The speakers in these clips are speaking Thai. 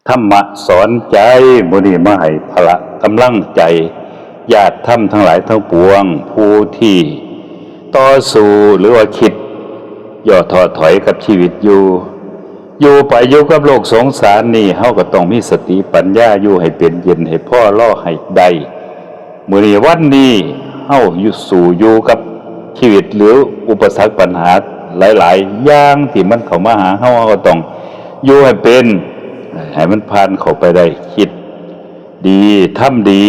ธรรมะสอนใจมื้อนี้มาให้พละกำลังใจญาติธรรมทั้งหลายทั้งปวงผู้ที่ต่อสู้หรือว่าคิดย่อท้อถอยกับชีวิตอยู่ไปอยู่กับโลกสงสารนี่เฮาก็ต้องมีสติปัญญาอยู่ให้เป็นเย็นให้พ่อล่อให้ได้มื้อนี้วันนี้เฮาอยู่กับชีวิตหรืออุปสรรคปัญหาหลายๆอย่างที่มันเข้ามาหาเฮาก็ต้องอยู่ให้เป็นให้มันผ่านเข้าไปได้คิดดีทำดี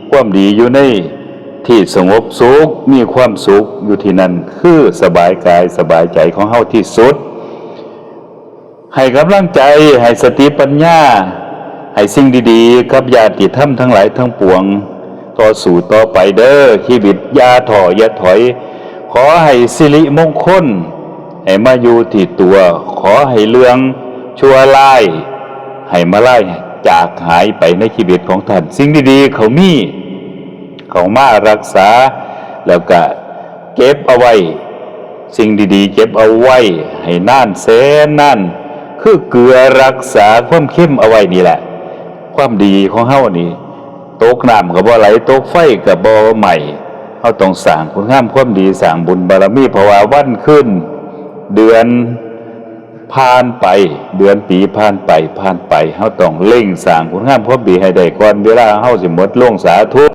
ความดีอยู่ในที่สงบสุขมีความสุขอยู่ที่นั่นคือสบายกายสบายใจของเฮาที่สุดให้กำลังใจให้สติปัญญาให้สิ่งดีๆกับญาติธรรมทั้งหลายทั้งปวงต่อสู่ต่อไปเด้อชีวิตอย่าท้ออย่าถอยขอให้สิริมงคลให้มาอยู่ที่ตัวขอให้เรื่องชั่วร้ายให้มาไล่จากหายไปในชีวิตของท่านสิ่งดีๆเขามารักษาแล้วก็เก็บเอาไว้สิ่งดีๆเก็บเอาไว้ให้นานแสนนานคือเกลือรักษาความเข้มเอาไว้นี่แหละความดีของเฮานี่ตกน้ำก็บ่ไหลตกไฟก็บ่ไหม้เฮาต้องสร้างคุณงามความดีสร้างบุญบารมีเพราะว่าวันขึ้นเดือนผ่านไปเดือนปีผ่านไปเฮาต้องเร่งสร้างคุณงามความดีให้ได้ก่อนเวลาเฮาสิหมดลงสาธุ